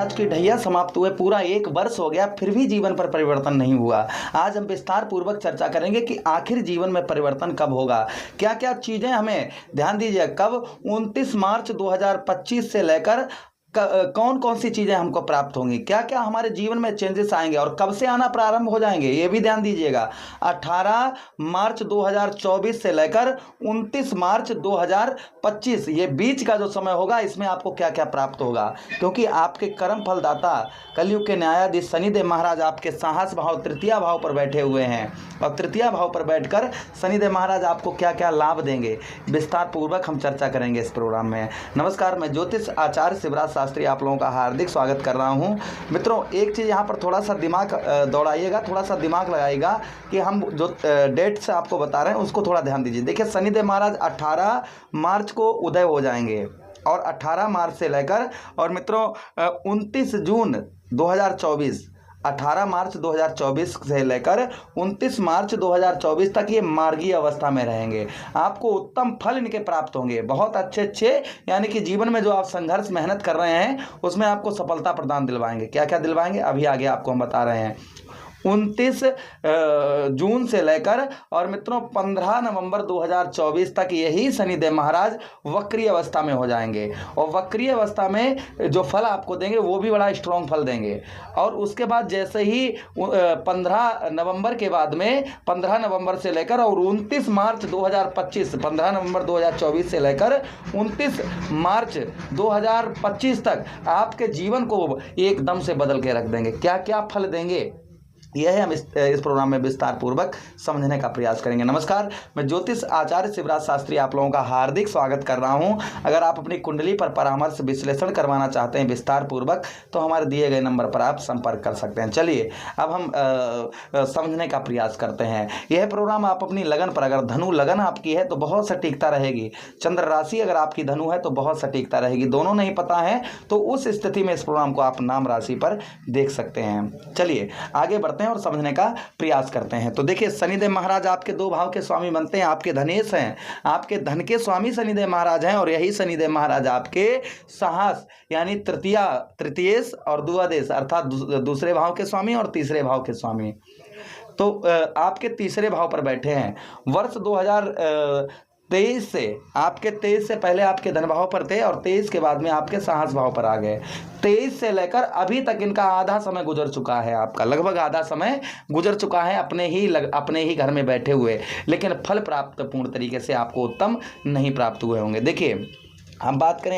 महाराज की ढैया समाप्त हुए पूरा 1 वर्ष हो गया, फिर भी जीवन पर परिवर्तन नहीं हुआ। आज हम विस्तार पूर्वक चर्चा करेंगे कि आखिर जीवन में परिवर्तन कब होगा, क्या क्या चीजें हमें ध्यान दीजिए। कब 29 मार्च 2025 से लेकर कौन कौन सी चीजें हमको प्राप्त होंगी, क्या क्या हमारे जीवन में चेंजेस आएंगे और कब से आना प्रारंभ हो जाएंगे, ये भी ध्यान दीजिएगा। 18 मार्च 2024 से लेकर 29 मार्च 2025 ये बीच का जो समय होगा, इसमें आपको क्या क्या प्राप्त होगा, क्योंकि आपके कर्म फलदाता कलयुग के न्यायाधीश शनिदेव महाराज आपके साहस भाव तृतीय भाव पर बैठे हुए हैं और तृतीय भाव पर बैठकर शनिदेव महाराज आपको क्या क्या लाभ देंगे, विस्तार पूर्वक हम चर्चा करेंगे इस प्रोग्राम में। नमस्कार, मैं ज्योतिष आचार्य शिवराज शास्त्री आप लोगों का हार्दिक स्वागत कर रहा हूं। मित्रों, एक चीज़ यहाँ पर थोड़ा सा दिमाग दौड़ाइएगा, थोड़ा सा दिमाग लगाइएगा कि हम जो डेट से आपको बता रहे हैं उसको थोड़ा ध्यान दीजिए। देखिए, शनिदेव महाराज 18 मार्च को उदय हो जाएंगे और 18 मार्च से लेकर और मित्रों 29 जून 2024 18 मार्च 2024 से लेकर 29 मार्च 2024 तक ये मार्गीय अवस्था में रहेंगे। आपको उत्तम फल इनके प्राप्त होंगे, बहुत अच्छे यानी कि जीवन में जो आप संघर्ष मेहनत कर रहे हैं उसमें आपको सफलता प्रदान दिलवाएंगे। क्या क्या दिलवाएंगे अभी आगे आपको हम बता रहे हैं। 29 जून से लेकर और मित्रों 15 नवंबर 2024 तक यही शनिदेव महाराज वक्रीय अवस्था में हो जाएंगे और वक्रीय अवस्था में जो फल आपको देंगे वो भी बड़ा स्ट्रॉन्ग फल देंगे। और उसके बाद जैसे ही 15 नवंबर के बाद में 15 नवंबर से लेकर और 29 मार्च 2025 15 नवंबर 2024 से लेकर 29 मार्च 2025 तक आपके जीवन को एकदम से बदल के रख देंगे। क्या क्या फल देंगे यह है हम इस प्रोग्राम में विस्तार पूर्वक समझने का प्रयास करेंगे। नमस्कार, मैं ज्योतिष आचार्य शिवराज शास्त्री आप लोगों का हार्दिक स्वागत कर रहा हूं। अगर आप अपनी कुंडली पर परामर्श विश्लेषण करवाना चाहते हैं विस्तार पूर्वक तो हमारे दिए गए नंबर पर आप संपर्क कर सकते हैं। चलिए अब हम समझने का प्रयास करते हैं। यह प्रोग्राम आप अपनी लगन पर, अगर धनु लगन आपकी है तो बहुत सटीकता रहेगी, चंद्र राशि अगर आपकी धनु है तो बहुत सटीकता रहेगी, दोनों नहीं पता है तो उस स्थिति में इस प्रोग्राम को आप नाम राशि पर देख सकते हैं। चलिए आगे बढ़ते हैं और समझने का प्रयास करते हैं। तो देखिए, शनिदेव महाराज आपके 2 भाव के स्वामी बनते हैं, आपके धनेश हैं, आपके धन के स्वामी शनिदेव महाराज हैं और यही शनिदेव महाराज आपके साहस यानी तृतीयेश और द्वादश अर्थात दूसरे भाव के स्वामी और तीसरे भाव के स्वामी, तो आपके तीसरे भाव पर बैठे हैं। वर्ष 2023 से आपके 23 से पहले आपके धन भाव पर थे और 23 के बाद में आपके साहस भाव पर आ गए। 23 से लेकर अभी तक इनका आधा समय गुजर चुका है, आपका लगभग आधा समय गुजर चुका है अपने ही घर में बैठे हुए, लेकिन फल प्राप्त पूर्ण तरीके से आपको उत्तम नहीं प्राप्त हुए होंगे। देखिए, हम बात करें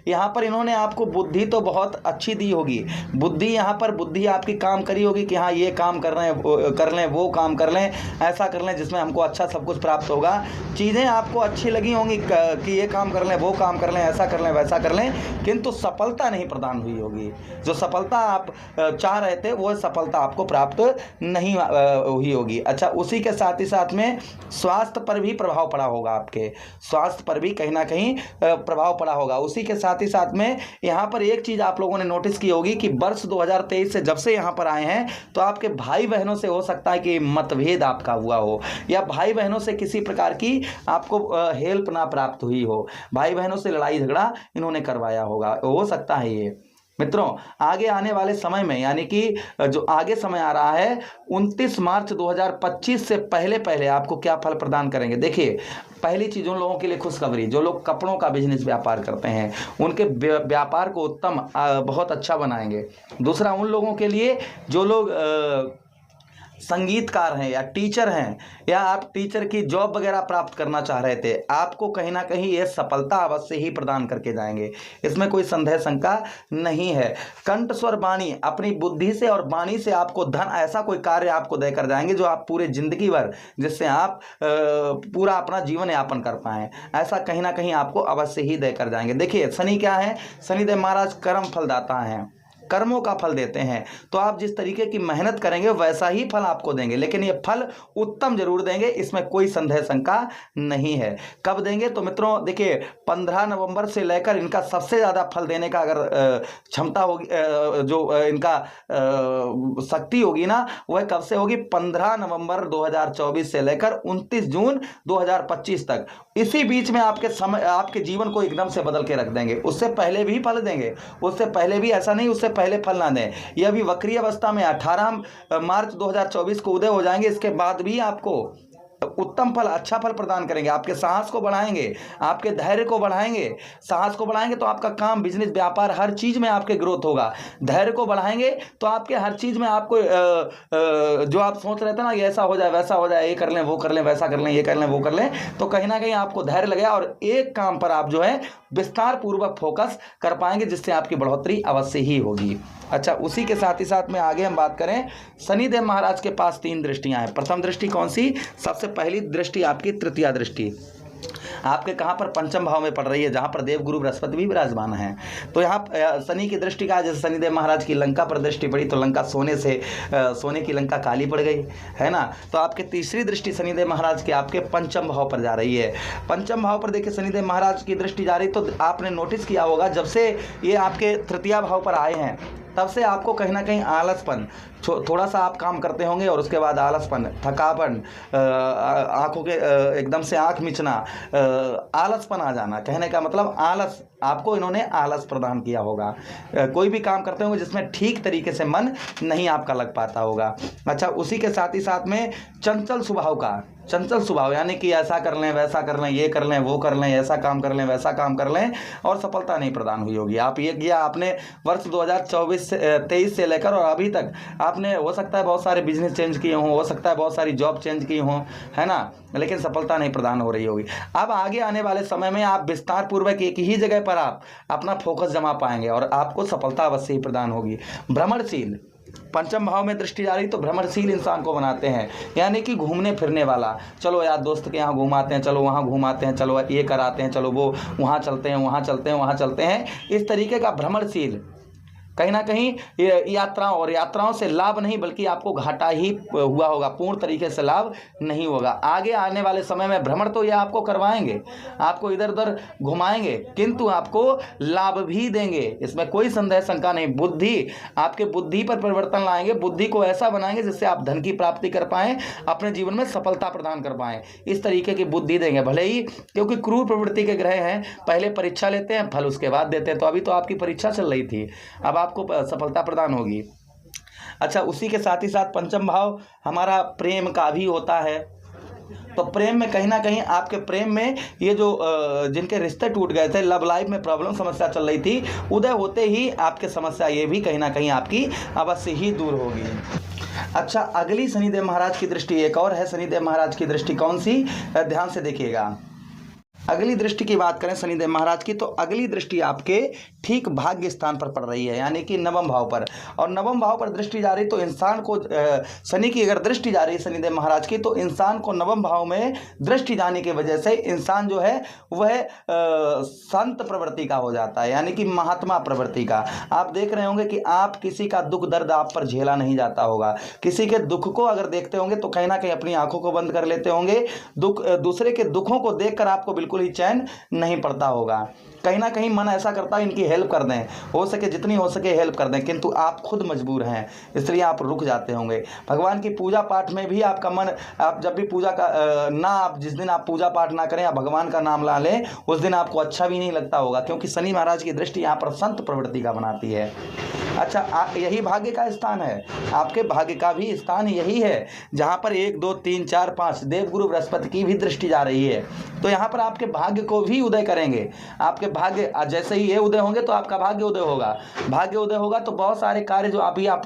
यहाँ पर इन्होंने आपको बुद्धि तो बहुत अच्छी दी होगी, बुद्धि आपकी काम करी होगी कि हाँ ये काम कर लें वो काम कर लें, ऐसा कर लें जिसमें हमको अच्छा सब कुछ प्राप्त होगा। चीज़ें आपको अच्छी लगी होंगी कि ये काम कर लें वो काम कर लें, ऐसा कर लें वैसा कर लें, किंतु सफलता नहीं प्रदान हुई होगी। जो सफलता आप चाह रहे थे वो सफलता आपको प्राप्त नहीं हुई होगी। अच्छा, उसी के साथ ही साथ में स्वास्थ्य पर भी प्रभाव पड़ा होगा, आपके स्वास्थ्य पर भी कहीं ना कहीं प्रभाव पड़ा होगा। उसी के साथ ही साथ में यहाँ पर एक चीज आप लोगों ने नोटिस की होगी कि वर्ष 2023 से जब से यहाँ पर आए हैं तो आपके भाई बहनों से हो सकता है कि मतभेद आपका हुआ हो या भाई बहनों से किसी प्रकार की आपको हेल्प ना प्राप्त हुई हो, भाई बहनों से लड़ाई झगड़ा इन्होंने करवाया होगा, हो सकता है ये। मित्रों, आगे आने वाले समय में यानी कि जो आगे समय आ रहा है 29 मार्च 2025 से पहले आपको क्या फल प्रदान करेंगे। देखिए, पहली चीज उन लोगों के लिए खुशखबरी जो लोग कपड़ों का बिजनेस व्यापार करते हैं, उनके व्यापार को उत्तम बहुत अच्छा बनाएंगे। दूसरा, उन लोगों के लिए जो लोग संगीतकार हैं या टीचर हैं या आप टीचर की जॉब वगैरह प्राप्त करना चाह रहे थे, आपको कहीं ना कहीं ये सफलता अवश्य ही प्रदान करके जाएंगे, इसमें कोई संदेह शंका नहीं है। कंठ स्वर वाणी, अपनी बुद्धि से और वाणी से आपको धन, ऐसा कोई कार्य आपको देकर जाएंगे जो आप पूरे जिंदगी भर जिससे आप पूरा अपना जीवन यापन कर पाएं, ऐसा कहीं ना कहीं आपको अवश्य ही देकर जाएंगे। देखिए, शनि क्या है, शनिदेव महाराज कर्म फलदाता हैं, कर्मों का फल देते हैं। तो आप जिस तरीके की मेहनत करेंगे वैसा ही फल आपको देंगे, लेकिन ये फल उत्तम जरूर देंगे, इसमें कोई संदेह शंका नहीं है। कब देंगे? तो मित्रों देखिए 15 नवंबर से लेकर इनका सबसे ज्यादा फल देने का अगर क्षमता होगी, जो इनका शक्ति होगी ना, वह कब से होगी? 15 नवंबर 2024 से लेकर 29 जून 2025 तक। इसी बीच में आपके जीवन को एकदम से बदल के रख देंगे। उससे पहले भी फल देंगे, उससे पहले भी ऐसा नहीं उससे पहले फल ना दें। यह अभी वक्री अवस्था में 18 मार्च 2024 को उदय हो जाएंगे, इसके बाद भी आपको उत्तम फल, अच्छा फल प्रदान करेंगे। आपके साहस को बढ़ाएंगे, आपके धैर्य को बढ़ाएंगे। साहस को बढ़ाएंगे तो आपका काम, बिजनेस, व्यापार, हर चीज में आपके ग्रोथ होगा। धैर्य को बढ़ाएंगे तो आपके हर चीज में आपको जो आप सोच रहे थे ना, ये ऐसा हो जाए, वैसा हो जाए, ये कर लें, वो कर लें, वैसा कर लें, ये कर लें, वो कर लें, तो कहीं ना कहीं आपको धैर्य लगेगा और एक काम पर आप जो है विस्तार पूर्वक फोकस कर पाएंगे, जिससे आपकी बढ़ोतरी अवश्य ही होगी। अच्छा, उसी के साथ ही साथ में आगे हम बात करें, शनिदेव महाराज के पास 3 दृष्टियां हैं। प्रथम दृष्टि कौन सी? सबसे पहली दृष्टि आपकी तृतीया दृष्टि आपके कहां पर? पंचम भाव में पड़ रही है, जहां पर देवगुरु बृहस्पति भी विराजमान है। तो यहाँ शनि की दृष्टि का, जैसे शनिदेव महाराज की लंका पर दृष्टि पड़ी तो लंका सोने की लंका काली पड़ गई है ना। तो आपके तीसरी दृष्टि शनिदेव महाराज के आपके पंचम भाव पर जा रही है। पंचम भाव पर देखिए शनिदेव महाराज की दृष्टि जा रही, तो आपने नोटिस किया होगा जब से ये आपके तृतीया भाव पर आए हैं तब से आपको कहीं ना कहीं आलसपन, थोड़ा सा आप काम करते होंगे और उसके बाद आलसपन, थकापन, आंखों के एकदम से आंख मिचना, आलसपन आ जाना, कहने का मतलब आलस, आपको इन्होंने आलस प्रदान किया होगा। कोई भी काम करते होंगे जिसमें ठीक तरीके से मन नहीं आपका लग पाता होगा। अच्छा, उसी के साथ ही साथ में चंचल स्वभाव, यानी कि ऐसा कर लें, वैसा कर लें, ये कर लें, वो कर लें, ऐसा काम कर लें, वैसा काम कर लें, और सफलता नहीं प्रदान हुई होगी। आप ये किया, आपने वर्ष 2023 से लेकर और अभी तक आपने, हो सकता है बहुत सारे बिजनेस चेंज किए हों, हो सकता है बहुत सारी जॉब चेंज की हों, है ना, लेकिन सफलता नहीं प्रदान हो रही होगी। अब आगे आने वाले समय में आप विस्तार पूर्वक एक ही जगह पर आप अपना फोकस जमा पाएंगे और आपको सफलता अवश्य ही प्रदान होगी। भ्रमणशील, पंचम भाव में दृष्टि जा रही तो भ्रमणशील इंसान को बनाते हैं, यानी कि घूमने फिरने वाला। चलो यार दोस्त के यहाँ घुमाते हैं, चलो वहाँ घुमाते हैं, चलो ये कराते हैं, चलो वो वहाँ चलते हैं, वहाँ चलते हैं, वहाँ चलते हैं, इस तरीके का भ्रमणशील। कहीं ना कहीं यात्राओं से लाभ नहीं बल्कि आपको घाटा ही हुआ होगा, पूर्ण तरीके से लाभ नहीं होगा। आगे आने वाले समय में भ्रमण तो ये आपको करवाएंगे, आपको इधर उधर घुमाएंगे, किंतु आपको लाभ भी देंगे, इसमें कोई संदेह शंका नहीं। आपके बुद्धि पर परिवर्तन लाएंगे, बुद्धि को ऐसा बनाएंगे जिससे आप धन की प्राप्ति कर पाएं, अपने जीवन में सफलता प्रदान कर पाएं, इस तरीके की बुद्धि देंगे। भले ही क्योंकि क्रूर प्रवृत्ति के ग्रह हैं, पहले परीक्षा लेते हैं, फल उसके बाद देते हैं। तो अभी तो आपकी परीक्षा चल रही थी, अब आपको सफलता प्रदान होगी। अच्छा, उसी के साथ ही साथ पंचम भाव हमारा प्रेम का भी होता है। तो प्रेम में कहीं ना कहीं आपके प्रेम में ये जो जिनके रिश्ते टूट गए थे, लव लाइफ में प्रॉब्लम, समस्या चल रही थी, उदय होते ही आपके समस्या ये भी कहीं ना कहीं आपकी अवश्य ही दूर होगी। अच्छा, अगली शनिदेव महाराज की दृष्टि एक और है। शनिदेव महाराज की दृष्टि कौन सी? ध्यान से देखिएगा। अगली दृष्टि की बात करें शनिदेव महाराज की, तो अगली दृष्टि आपके ठीक भाग्य स्थान पर पड़ रही है, यानी कि नवम भाव पर। और नवम भाव पर दृष्टि जा रही तो इंसान को, शनि की अगर दृष्टि जा रही है शनिदेव महाराज की, तो इंसान को नवम भाव में दृष्टि जाने की वजह से इंसान जो है वह संत प्रवृत्ति का हो जाता है, यानी कि महात्मा प्रवृत्ति का। आप देख रहे होंगे कि आप किसी का दुख दर्द आप पर झेला नहीं जाता होगा, किसी के दुख को अगर देखते होंगे तो कहीं ना कहीं अपनी आंखों को बंद कर लेते होंगे। दूसरे के दुखों को देखकर आपको बिल्कुल ही चैन नहीं पड़ता होगा। कहीं ना कहीं मन ऐसा करता है इनकी हेल्प कर दें, हो सके जितनी हो सके हेल्प कर दें, किंतु आप खुद मजबूर हैं, इसलिए आप रुक जाते होंगे। भगवान की पूजा पाठ में भी आपका मन, आप जब भी पूजा का आप जिस दिन आप पूजा पाठ ना करें या भगवान का नाम ला लें, उस दिन आपको अच्छा भी नहीं लगता होगा, क्योंकि शनि महाराज की दृष्टि यहाँ पर संत प्रवृत्ति का बनाती है। अच्छा, यही भाग्य का स्थान है, आपके भाग्य का भी स्थान यही है, जहाँ पर 1 2 3 4 5 देवगुरु बृहस्पति की भी दृष्टि जा रही है। तो यहाँ पर आपके भाग्य को भी उदय करेंगे। आपके भाग्य जैसे ही ये उदय होंगे तो आपका भाग्य उदय होगा। भाग्य उदय होगा तो बहुत सारे कार्य जो अभी आप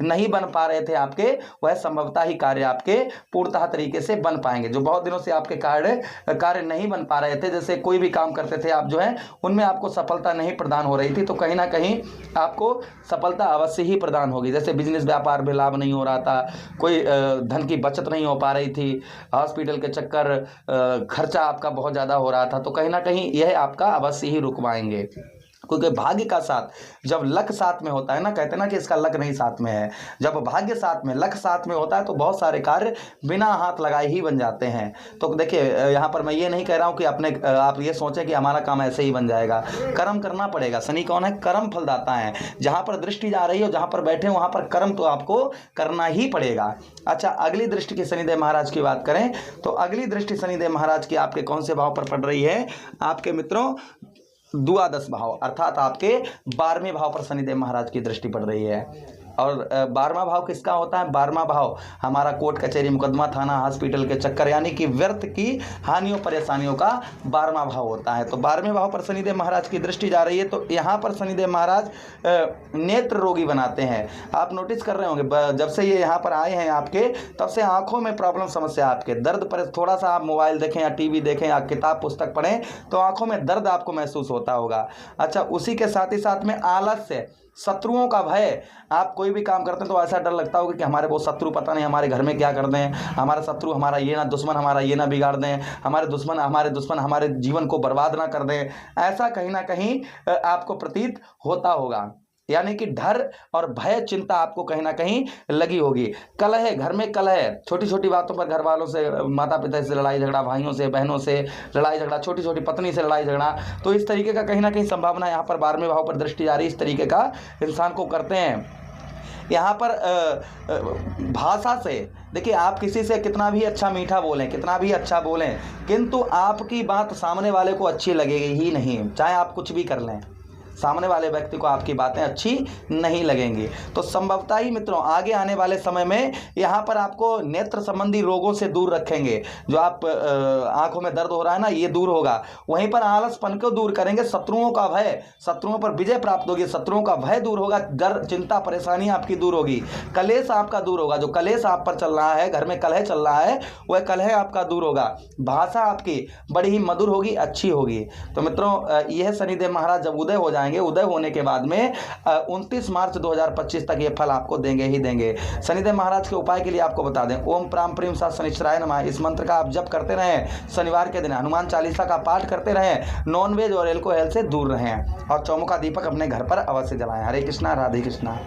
नहीं बन पा रहे थे आपके, वह संभवतः ही कार्य आपके पूर्णतः तरीके से बन पाएंगे। जो बहुत दिनों से आपके कार्य नहीं बन पा रहे थे, जैसे कोई भी काम करते थे आप जो है उनमें आपको सफलता नहीं प्रदान हो रही थी, तो कहीं ना कहीं आपको सफलता अवश्य ही प्रदान होगी। जैसे बिजनेस व्यापार में लाभ नहीं हो रहा था, कोई धन की बचत नहीं हो पा रही थी, हॉस्पिटल के चक्कर खर्चा आपका बहुत ज़्यादा हो रहा था, तो कहीं ना कहीं यह आपका अवश्य ही रुकवाएंगे। क्योंकि भाग्य का साथ जब लक साथ में होता है ना, कहते हैं ना कि इसका लक नहीं साथ में है, जब भाग्य साथ में लक साथ में होता है तो बहुत सारे कार्य बिना हाथ लगाए ही बन जाते हैं। तो देखिए यहाँ पर मैं ये नहीं कह रहा हूँ कि अपने आप ये सोचें कि हमारा काम ऐसे ही बन जाएगा, कर्म करना पड़ेगा। शनि कौन है? कर्म फलदाता है। जहाँ पर दृष्टि जा रही है, जहाँ पर बैठे वहाँ पर कर्म तो आपको करना ही पड़ेगा। अच्छा, अगली दृष्टि की शनिदेव महाराज की बात करें तो अगली दृष्टि शनिदेव महाराज की आपके कौन से भाव पर पड़ रही है? आपके मित्रों द्वादश भाव अर्थात आपके 12वें भाव पर शनिदेव महाराज की दृष्टि पड़ रही है। और 12वां भाव किसका होता है? 12वां भाव हमारा कोर्ट कचहरी मुकदमा थाना हॉस्पिटल के चक्कर यानी कि व्यर्थ की हानियों परेशानियों का 12वां भाव होता है। तो 12वें भाव पर शनिदेव महाराज की दृष्टि जा रही है तो यहाँ पर शनिदेव महाराज नेत्र रोगी बनाते हैं। आप नोटिस कर रहे होंगे जब से ये यहाँ पर आए हैं आपके, तब से आंखों में प्रॉब्लम समस्या आपके दर्द पर, थोड़ा सा आप मोबाइल देखें या टीवी देखें या किताब पुस्तक पढ़ें तो आंखों में दर्द आपको महसूस होता होगा। अच्छा, उसी के साथ ही साथ में आलस्य, शत्रुओं का भय। आप कोई भी काम करते हैं तो ऐसा डर लगता होगा कि हमारे वो शत्रु पता नहीं हमारे घर में क्या कर दें, हमारा शत्रु हमारा ये ना, दुश्मन हमारा ये ना बिगाड़ दें, हमारे दुश्मन हमारे जीवन को बर्बाद ना कर दें। ऐसा कहीं ना कहीं आपको प्रतीत होता होगा, यानी कि डर और भय चिंता आपको कहीं ना कहीं लगी होगी। कलह, घर में कलह, छोटी छोटी बातों पर घर वालों से, माता पिता से लड़ाई झगड़ा, भाइयों से बहनों से लड़ाई झगड़ा, छोटी छोटी पत्नी से लड़ाई झगड़ा, तो इस तरीके का कहीं ना कहीं संभावना यहाँ पर 12वें भाव पर दृष्टि जारी इस तरीके का इंसान को करते हैं। यहाँ पर भाषा से देखिए, आप किसी से कितना भी अच्छा मीठा बोलें, कितना भी अच्छा बोलें, किंतु आपकी बात सामने वाले को अच्छी लगेगी ही नहीं। चाहे आप कुछ भी कर लें, सामने वाले व्यक्ति को आपकी बातें अच्छी नहीं लगेंगी। तो संभवतः ही मित्रों आगे आने वाले समय में यहाँ पर आपको नेत्र संबंधी रोगों से दूर रखेंगे। जो आप आंखों में दर्द हो रहा है ना, ये दूर होगा। वहीं पर आलसपन को दूर करेंगे, शत्रुओं का भय, शत्रुओं पर विजय प्राप्त होगी, शत्रुओं का भय दूर होगा, डर चिंता परेशानी आपकी दूर होगी, कलेश आपका दूर होगा। जो कलेश आप पर चल रहा है, घर में कलह चल रहा है, वह कलह आपका दूर होगा। भाषा आपकी बड़ी ही मधुर होगी, अच्छी होगी। तो मित्रों यह शनिदेव महाराज जब उदय हो जाएंगे, उदय होने के बाद में 29 मार्च 2025 तक ये फल आपको देंगे ही देंगे। शनिदेव महाराज के उपाय के लिए आपको बता दें, ओम प्राम प्रीम सा शनिश्चराय नमः, इस मंत्र का आप जप करते रहें। शनिवार के दिन हनुमान चालीसा का पाठ करते रहें। नॉनवेज और एल्कोहल से दूर रहें और चौमुखा दीपक अपने घर पर अवश्य जलाएं। हरे कृष्णा, राधे कृष्णा।